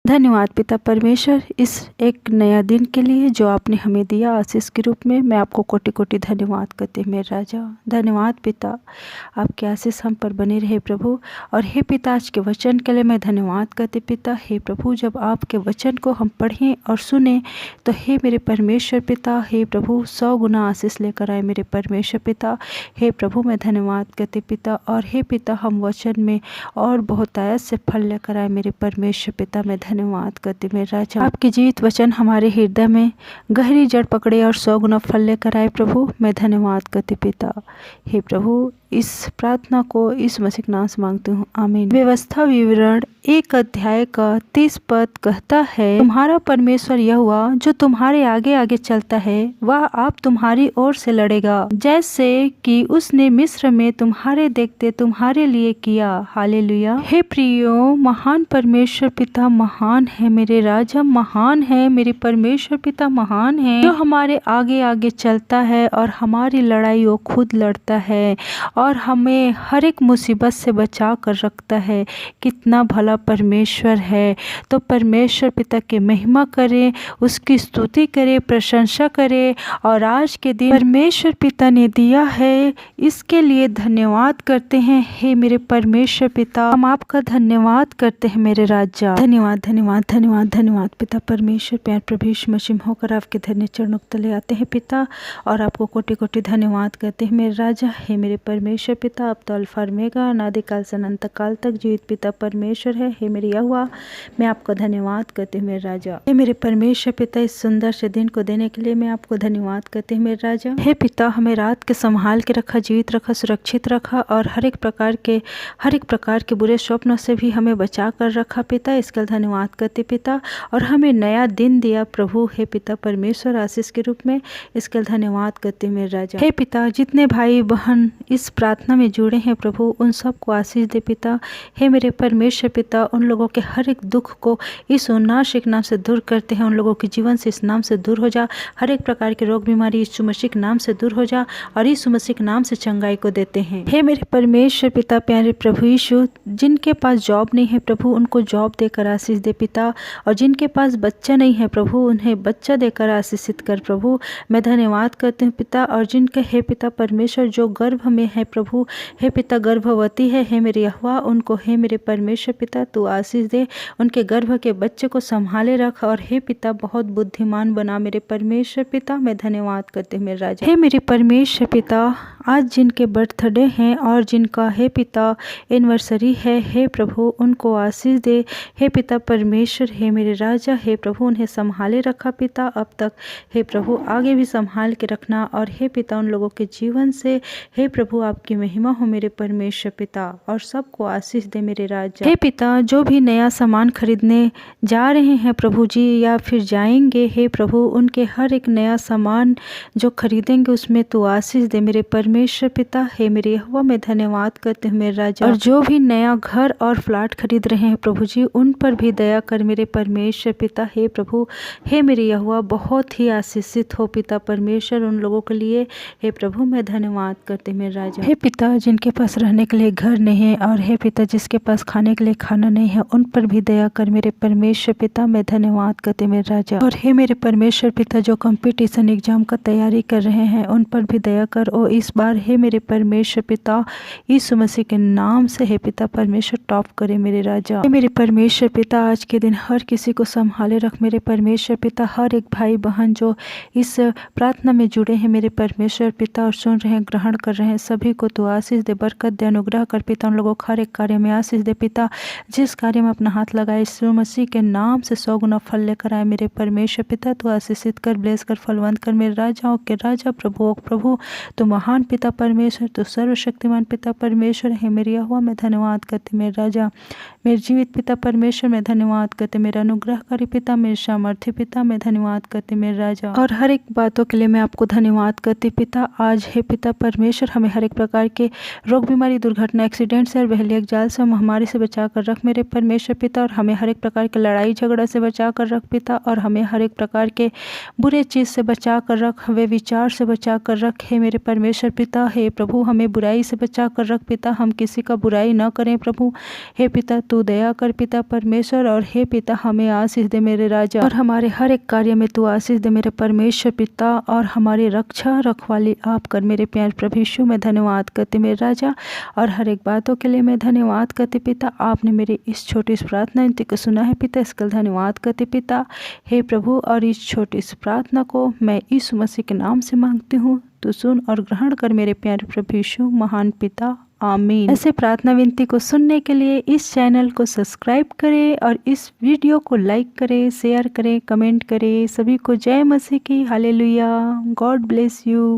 धन्यवाद पिता परमेश्वर इस एक नया दिन के लिए जो आपने हमें दिया आशीष के रूप में। मैं आपको कोटि कोटि धन्यवाद करती हूँ मेरे राजा। धन्यवाद पिता, आपकी आशीष हम पर बनी रहे प्रभु। और हे पिता, आज के वचन के लिए मैं धन्यवाद करती पिता। हे प्रभु, जब आपके वचन को हम पढ़ें और सुने तो हे मेरे परमेश्वर पिता, हे प्रभु 100 गुना आशीष लेकर आए मेरे परमेश्वर पिता। हे प्रभु, मैं धन्यवाद करती पिता। और हे पिता, हम वचन में और बहुतायत से फल लेकर आए मेरे परमेश्वर पिता। मैं धन्यवाद करती मेरे राजा। आपके जीवित वचन हमारे हृदय में गहरी जड़ पकड़े और 100 गुना फल लेकर आए प्रभु। मैं धन्यवाद करती पिता। हे प्रभु, इस प्रार्थना को इस मसीह के नाम से मांगती हूँ, आमीन। व्यवस्था विवरण 1 अध्याय का 30 पद कहता है, तुम्हारा परमेश्वर यहोवा जो तुम्हारे आगे आगे चलता है वह आप तुम्हारी ओर से लड़ेगा, जैसे कि उसने मिस्र में तुम्हारे देखते तुम्हारे लिए किया। हालेलुया। हे प्रियो, महान परमेश्वर पिता महान है मेरे राजा, महान है मेरे परमेश्वर पिता, महान है जो हमारे आगे आगे चलता है और हमारी लड़ाई वो खुद लड़ता है और हमें हर एक मुसीबत से बचा कर रखता है। कितना भला परमेश्वर है। तो परमेश्वर पिता की महिमा करें, उसकी स्तुति करें, प्रशंसा करें। और आज के दिन परमेश्वर पिता ने दिया है, इसके लिए धन्यवाद करते हैं। हे मेरे परमेश्वर पिता, हम आपका धन्यवाद करते हैं मेरे राजा। धन्यवाद धन्यवाद धन्यवाद धन्यवाद पिता परमेश्वर। प्यार प्रभु यीशु मसीह होकर आपके धन्य चरणों के तले आते हैं पिता, और आपको कोटि कोटि धन्यवाद करते हैं मेरे राजा। हे मेरे परमेश्वर पिता, आप तो अल्फा ओमेगा, अनादिकाल से अनंत काल तक जीवित पिता परमेश्वर है। हे मेरे यहोवा, मैं आपका धन्यवाद करती हूँ मेरे राजा। हे मेरे परमेश्वर पिता, इस सुंदर से दिन को देने के लिए मैं आपको धन्यवाद करती हूँ मेरे राजा। हे पिता, हमें रात के संभाल के रखा, जीवित रखा, सुरक्षित रखा, और हर एक प्रकार के बुरे स्वप्नों से भी हमें बचा कर रखा पिता। इसके लिए धन्यवाद करते पिता। और हमें नया दिन दिया प्रभु, हे पिता परमेश्वर, आशीष के रूप में। इसके लिए धन्यवाद करते मेरे राजा। हे पिता, जितने भाई बहन इस प्रार्थना में जुड़े हैं प्रभु, उन सबको आशीष दे पिता। हे मेरे परमेश्वर पिता, उन लोगों के हर एक दुख को इस उन्नाशिक नाम से दूर करते हैं। उन लोगों के जीवन से इस नाम से दूर हो जा। हर एक प्रकार के रोग बीमारी यीशु मसीह के नाम से दूर हो जा, और यीशु मसीह के नाम से चंगाई को देते हैं। हे मेरे परमेश्वर पिता, प्यारे प्रभु यीशु, जिनके पास जॉब नहीं है प्रभु, उनको जॉब देकर आशीष दे पिता। और जिनके पास बच्चा नहीं है प्रभु, उन्हें बच्चा देकर आशीषित कर प्रभु। मैं धन्यवाद करती हूँ पिता। और जिनके हे पिता परमेश्वर जो गर्भ में है प्रभु, हे पिता गर्भवती है, हे मेरे यहोवा, उनको हे मेरे परमेश्वर पिता तू आशीष दे। उनके गर्भ के बच्चे को संभाले रख, और हे पिता बहुत बुद्धिमान बना मेरे परमेश्वर पिता। मैं धन्यवाद करते मेरे राजा। हे मेरे परमेश्वर पिता, आज जिनके बर्थडे हैं और जिनका हे पिता एनिवर्सरी है, हे प्रभु उनको आशीष दे। हे पिता परमेश्वर, हे मेरे राजा, हे प्रभु उन्हें संभाले रखा पिता अब तक, हे प्रभु आगे भी संभाल के रखना। और हे पिता उन लोगों के जीवन से हे प्रभु आपकी महिमा हो मेरे परमेश्वर पिता, और सबको आशीष दे मेरे राजा। हे पिता, जो भी नया सामान खरीदने जा रहे हैं प्रभु जी, या फिर जाएंगे, हे प्रभु उनके हर एक नया सामान जो खरीदेंगे उसमें तू आशीष दे मेरे परमेश्वर पिता। हे मेरे यहोवा, मैं धन्यवाद करते हैं मेरे राजा। और जो भी नया घर और फ्लैट खरीद रहे हैं प्रभु जी, उन पर भी दया कर मेरे परमेश्वर पिता। हे प्रभु, हे मेरे यहोवा, बहुत ही आशीषित हो पिता परमेश्वर उन लोगों के लिए। हे प्रभु, मैं धन्यवाद करते मेरे राजा। हे पिता, जिनके पास रहने के लिए घर नहीं है, और हे पिता जिसके पास खाने के लिए खाना नहीं है, उन पर भी दया कर मेरे परमेश्वर पिता। मैं धन्यवाद करते मेरे राजा। और हे मेरे परमेश्वर पिता, जो कंपटीशन एग्जाम का तैयारी कर रहे हैं उन पर भी दया कर। और इस बार हे मेरे परमेश्वर पिता यीशु मसीह के नाम से हे पिता परमेश्वर टॉप करे मेरे राजा। हे मेरे परमेश्वर पिता, आज के दिन हर किसी को संभाले रख मेरे परमेश्वर पिता। हर एक भाई बहन जो इस प्रार्थना में जुड़े हैं मेरे परमेश्वर पिता, और सुन रहे हैं, ग्रहण कर रहे हैं, सभी को तो आशीष दे, बरकत दे, अनुग्रह कर पिता। उन लोगों को हर एक कार्य में आशीष दे पिता। जिस कार्य में अपना हाथ लगाए यीशु मसीह के नाम से 100 गुना फल लेकर आए मेरे परमेश्वर पिता। तो आशीषित कर, ब्लेस कर, फलवंत कर मेरे राजाओं के राजा, प्रभुओं के प्रभु। तो महान पिता परमेश्वर, तो सर्वशक्तिमान पिता परमेश्वर है मेरे यहोवा। मैं धन्यवाद करते मेरे राजा। मेरे जीवित पिता परमेश्वर, मैं धन्यवाद करते मेरा अनुग्रहकारी पिता, मेरे सामर्थ्य पिता। मैं धन्यवाद करते मेरे राजा। और हर एक बातों के लिए मैं आपको धन्यवाद करती पिता। आज हे पिता परमेश्वर, हमें हर एक प्रकार के रोग बीमारी दुर्घटना एक्सीडेंट से और बहलियक जाल से महामारी से बचा कर रख मेरे परमेश्वर पिता। और हमें हर एक प्रकार के लड़ाई झगड़ा से बचा कर रख पिता। और हमें हर एक प्रकार के बुरे चीज़ से बचा कर रख, वे विचार से बचा कर रख हे मेरे परमेश्वर पिता। हे प्रभु हमें बुराई से बचा कर रख पिता। हम किसी का बुराई न करें प्रभु। हे पिता तू दया कर पिता परमेश्वर। और हे पिता हमें आशीष दे मेरे राजा, और हमारे हर एक कार्य में तू आशीष दे मेरे परमेश्वर पिता, और हमारी रक्षा रखवाली आप कर मेरे प्यारे प्रभु यीशु। मैं धन्यवाद करते मेरे राजा, और हर एक बातों के लिए मैं धन्यवाद करते पिता। आपने मेरी इस छोटी सी प्रार्थना विनती को सुना है पिता, इसके लिए धन्यवाद करते पिता हे प्रभु। और इस छोटी सी प्रार्थना को मैं यीशु मसीह के नाम से मांगती हूँ, तो सुन और ग्रहण कर मेरे प्यारे प्रभु यीशु महान पिता, आमीन। ऐसे प्रार्थना विनती को सुनने के लिए इस चैनल को सब्सक्राइब करें और इस वीडियो को लाइक करें, शेयर करें, कमेंट करें। सभी को जय मसीह की, हालेलुया, गॉड ब्लेस यू।